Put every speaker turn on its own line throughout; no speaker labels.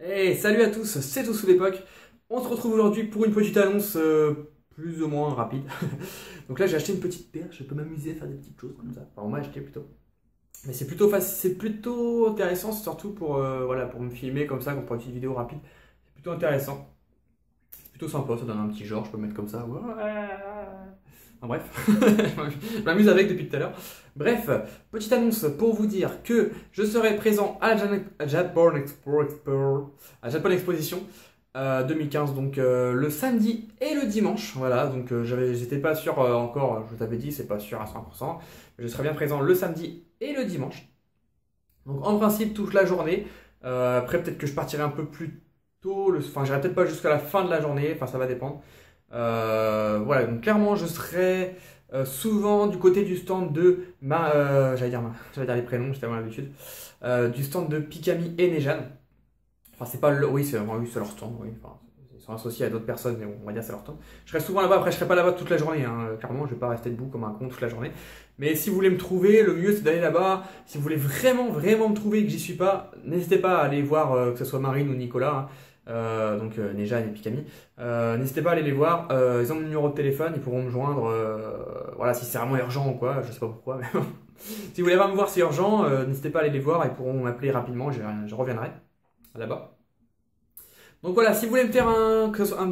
Hey, salut à tous, c'est Tout sous l'époque. On se retrouve aujourd'hui pour une petite annonce plus ou moins rapide. Donc là, j'ai acheté une petite paire, je peux m'amuser à faire des petites choses comme ça. Enfin, on m'a acheté plutôt. Mais c'est plutôt facile, c'est plutôt intéressant, surtout pour, voilà, pour me filmer comme ça, pour une petite vidéo rapide. C'est plutôt intéressant. C'est plutôt sympa, ça donne un petit genre, je peux me mettre comme ça. Ouais. Enfin, bref, je m'amuse avec depuis tout à l'heure. Bref, petite annonce pour vous dire que je serai présent à Japan Exposition 2015, donc le samedi et le dimanche. Voilà, donc j'étais pas sûr encore, je vous avais dit, c'est pas sûr à 100%. Mais je serai bien présent le samedi et le dimanche. Donc en principe, toute la journée. Après, peut-être que je partirai un peu plus tôt, enfin, j'irai peut-être pas jusqu'à la fin de la journée, enfin, ça va dépendre. Voilà, donc clairement, je serai souvent du côté du stand de j'allais dire les prénoms, j'étais à l'habitude, du stand de Pikami et Nejan. Enfin, c'est pas le, oui, c'est leur stand, oui. Enfin, ils sont associés à d'autres personnes, mais bon, on va dire c'est leur stand. Je serai souvent là-bas, après, je serai pas là-bas toute la journée, hein. Clairement, je vais pas rester debout comme un con toute la journée. Mais si vous voulez me trouver, le mieux c'est d'aller là-bas. Si vous voulez vraiment, vraiment me trouver et que j'y suis pas, n'hésitez pas à aller voir, que ce soit Marine ou Nicolas, hein. Nejan et Pikami. N'hésitez pas à aller les voir. Ils ont mon numéro de téléphone, ils pourront me joindre. Voilà, si c'est vraiment urgent ou quoi, je sais pas pourquoi. Mais si vous voulez pas me voir, c'est urgent, n'hésitez pas à aller les voir. Ils pourront m'appeler rapidement, je reviendrai là-bas. Donc voilà, si vous voulez me faire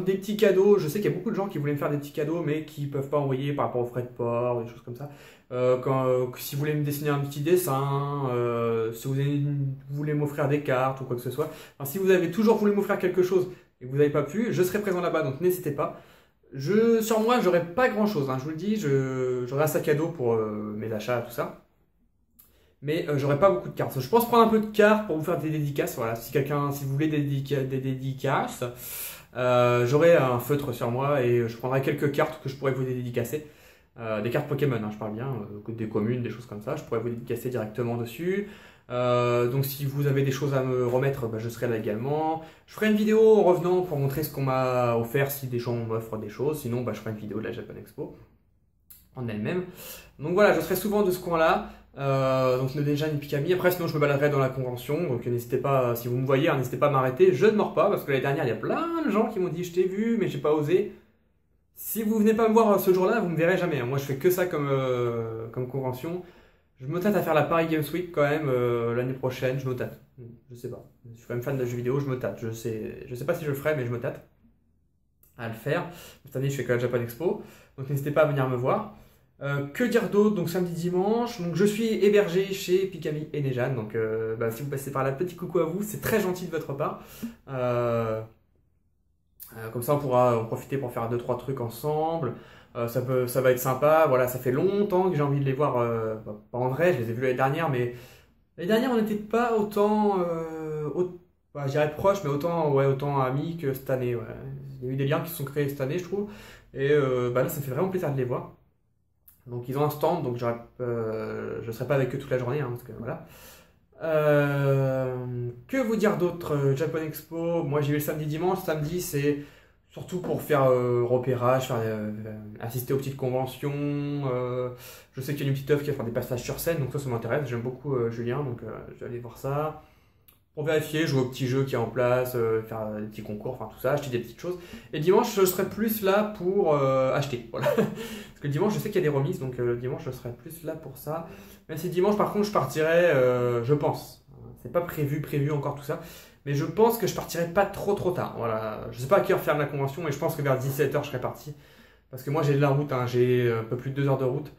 des petits cadeaux, je sais qu'il y a beaucoup de gens qui voulaient me faire des petits cadeaux, mais qui ne peuvent pas envoyer par rapport aux frais de port, des choses comme ça. Si vous voulez me dessiner un petit dessin, si vous voulez m'offrir des cartes ou quoi que ce soit, enfin, si vous avez toujours voulu m'offrir quelque chose et que vous n'avez pas pu, je serai présent là-bas, donc n'hésitez pas. Sur moi, j'aurai pas grand-chose, hein, je vous le dis, j'aurai un sac à dos pour mes achats, tout ça. Mais j'aurai pas beaucoup de cartes. Je pense prendre un peu de cartes pour vous faire des dédicaces. Voilà, si vous voulez des dédicaces, j'aurai un feutre sur moi et je prendrai quelques cartes que je pourrais vous dédicacer. Des cartes Pokémon, hein, je parle bien, des communes, des choses comme ça. Je pourrais vous dédicacer directement dessus. Donc si vous avez des choses à me remettre, bah, je serai là également. Je ferai une vidéo en revenant pour montrer ce qu'on m'a offert si des gens m'offrent des choses. Sinon, bah, je ferai une vidéo de la Japan Expo en elle-même. Donc voilà, je serai souvent de ce coin-là. Donc ne déjà ni Pikami. Après, sinon, je me baladerai dans la convention. Donc n'hésitez pas, si vous me voyez, hein, n'hésitez pas à m'arrêter. Je ne mords pas parce que l'année dernière, il y a plein de gens qui m'ont dit je t'ai vu, mais j'ai pas osé. Si vous venez pas me voir ce jour-là, vous me verrez jamais, hein. Moi, je fais que ça comme convention. Je me tâte à faire la Paris Games Week quand même l'année prochaine. Je me tâte. Je sais pas. Je suis quand même fan de jeux vidéo. Je me tâte. Je sais pas si je le ferai, mais je me tâte à le faire. Cette année, je fais que la Japan Expo. Donc n'hésitez pas à venir me voir. Que dire d'autre? Donc samedi, dimanche. Donc je suis hébergé chez Pikami et Nejan. Donc bah, si vous passez par là, petit coucou à vous. C'est très gentil de votre part. Comme ça, on pourra en profiter pour faire deux trois trucs ensemble. Ça va être sympa. Voilà, ça fait longtemps que j'ai envie de les voir. Pas en vrai, je les ai vus l'année dernière, mais l'année dernière, on n'était pas autant, bah, je dirais proches, mais autant, ouais, autant amis que cette année. Ouais. Il y a eu des liens qui se sont créés cette année, je trouve. Et bah, là, ça fait vraiment plaisir de les voir. Donc ils ont un stand, donc je ne serai pas avec eux toute la journée, hein, parce que voilà. Que vous dire d'autre? Japan Expo, moi j'y vais le samedi dimanche. Samedi c'est surtout pour faire repérage, assister aux petites conventions. Je sais qu'il y a une petite œuvre qui va faire des passages sur scène, donc ça m'intéresse. J'aime beaucoup Julien, donc je vais aller voir ça. Pour vérifier, jouer au petit jeu qui est en place, faire des petits concours, enfin tout ça, acheter des petites choses. Et dimanche, je serai plus là pour acheter. Voilà. Parce que le dimanche, je sais qu'il y a des remises, donc le dimanche, je serai plus là pour ça. Même si dimanche, par contre, je partirai, je pense. C'est pas prévu encore tout ça. Mais je pense que je partirai pas trop tard. Voilà. Je sais pas à quelle heure ferme la convention, mais je pense que vers 17h, je serai parti. Parce que moi, j'ai de la route, hein, j'ai un peu plus de 2 heures de route.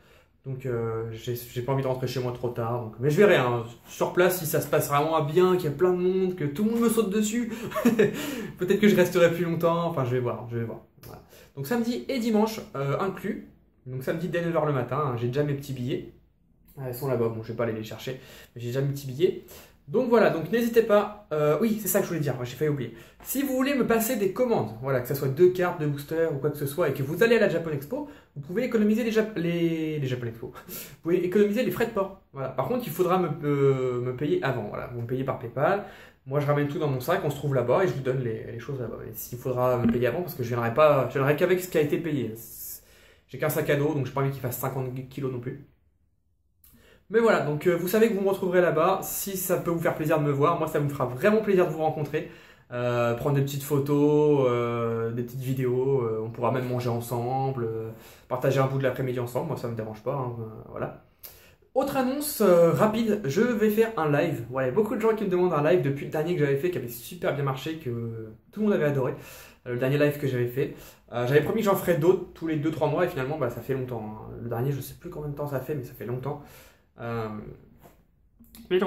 Donc j'ai pas envie de rentrer chez moi trop tard. Donc, mais je verrai, hein, sur place si ça se passe vraiment bien, qu'il y a plein de monde, que tout le monde me saute dessus. Peut-être que je resterai plus longtemps. Enfin, je vais voir. Voilà. Donc samedi et dimanche inclus. Donc samedi dès 9h le matin, hein, j'ai déjà mes petits billets. Elles sont là-bas, bon je vais pas aller les chercher, mais j'ai déjà mes petits billets. Donc voilà, donc n'hésitez pas, oui c'est ça que je voulais dire, j'ai failli oublier. Si vous voulez me passer des commandes, voilà, que ce soit 2 cartes de booster ou quoi que ce soit, et que vous allez à la Japan Expo, vous pouvez économiser les Japan Expo. Vous pouvez économiser les frais de port. Voilà. Par contre, il faudra me payer avant, voilà. Vous me payez par PayPal, moi je ramène tout dans mon sac, on se trouve là-bas et je vous donne les choses là-bas. Et s'il faudra me payer avant, parce que je viendrai qu'avec ce qui a été payé. J'ai qu'un sac à dos, donc je n'ai pas envie qu'il fasse 50 kilos non plus. Mais voilà, donc vous savez que vous me retrouverez là-bas. Si ça peut vous faire plaisir de me voir, moi ça me fera vraiment plaisir de vous rencontrer. prendre des petites photos, des petites vidéos, on pourra même manger ensemble, partager un bout de l'après-midi ensemble, moi ça me dérange pas, hein, voilà. Autre annonce rapide, je vais faire un live. Voilà, il y a beaucoup de gens qui me demandent un live depuis le dernier que j'avais fait, qui avait super bien marché, que tout le monde avait adoré. Le dernier live que j'avais fait. J'avais promis que j'en ferais d'autres tous les 2-3 mois et finalement bah, ça fait longtemps. Hein. Le dernier, je sais plus combien de temps ça fait, mais ça fait longtemps. Ça fait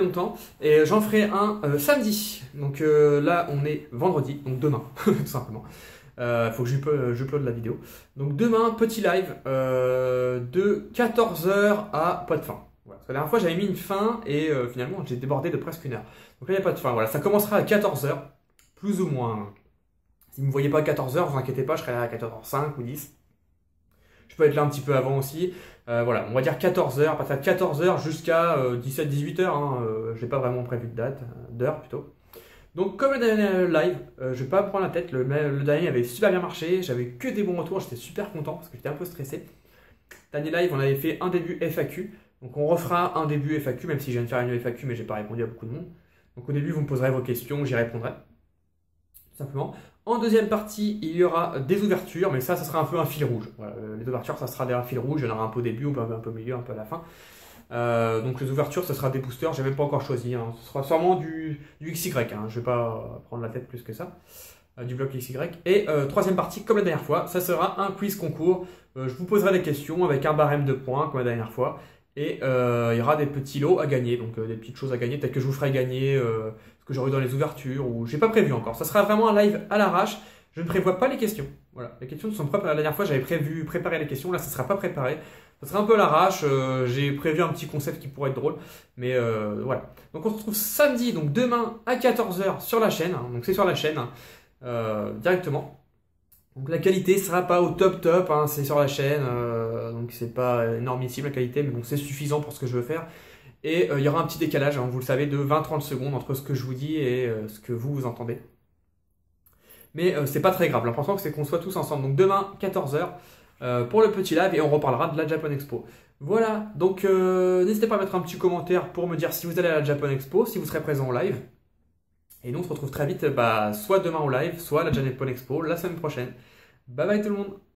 longtemps. Et j'en ferai un samedi. Donc là, on est vendredi, donc demain, tout simplement. Faut que j'upload la vidéo. Donc demain, petit live de 14h à pas de fin. Voilà. Parce que la dernière fois, j'avais mis une fin et finalement, j'ai débordé de presque 1 heure. Donc là, il n'y a pas de fin. Voilà, ça commencera à 14h, plus ou moins. Si vous ne me voyez pas à 14h, vous inquiétez pas, je serai là à 14h05 ou 10. Je peux être là un petit peu avant aussi. Voilà, on va dire 14h, à partir de 14h jusqu'à 17-18h. Hein, je n'ai pas vraiment prévu de date, d'heure plutôt. Donc comme le dernier live, je vais pas me prendre la tête, le dernier avait super bien marché, j'avais que des bons retours, j'étais super content parce que j'étais un peu stressé. Dernier live, on avait fait un début FAQ, donc on refera un début FAQ, même si je viens de faire une FAQ mais j'ai pas répondu à beaucoup de monde. Donc au début, vous me poserez vos questions, j'y répondrai, tout simplement. En deuxième partie, il y aura des ouvertures, mais ça sera un peu un fil rouge. Voilà, les ouvertures, ça sera un fil rouge, il y en aura un peu au début, un peu au milieu, un peu à la fin. Donc les ouvertures, ce sera des boosters, j'ai même pas encore choisi, hein. Ce sera sûrement du XY, hein. Je vais pas prendre la tête plus que ça, du bloc XY. Et troisième partie, comme la dernière fois, ça sera un quiz concours. Je vous poserai des questions avec un barème de points, comme la dernière fois. Et il y aura des petits lots à gagner, donc des petites choses à gagner, peut-être que je vous ferai gagner ce que j'aurai dans les ouvertures, ou j'ai pas prévu encore. Ça sera vraiment un live à l'arrache, je ne prévois pas les questions. Voilà, les questions ne sont pas préparées. La dernière fois, j'avais préparer les questions, là, ça ne sera pas préparé. Ça sera un peu à l'arrache, j'ai prévu un petit concept qui pourrait être drôle, mais voilà. Donc on se retrouve samedi, donc demain à 14h sur la chaîne, hein, donc c'est sur la chaîne, directement. Donc la qualité sera pas au top, hein, c'est sur la chaîne, donc c'est pas énormissime la qualité, mais bon c'est suffisant pour ce que je veux faire. Et il y aura un petit décalage, hein, vous le savez, de 20-30 secondes entre ce que je vous dis et ce que vous entendez. Mais c'est pas très grave, l'important c'est qu'on soit tous ensemble. Donc demain 14h. Pour le petit live et on reparlera de la Japan Expo. Voilà, donc n'hésitez pas à mettre un petit commentaire pour me dire si vous allez à la Japan Expo, si vous serez présent au live. Et nous on se retrouve très vite, soit demain au live, soit à la Japan Expo la semaine prochaine. Bye bye tout le monde!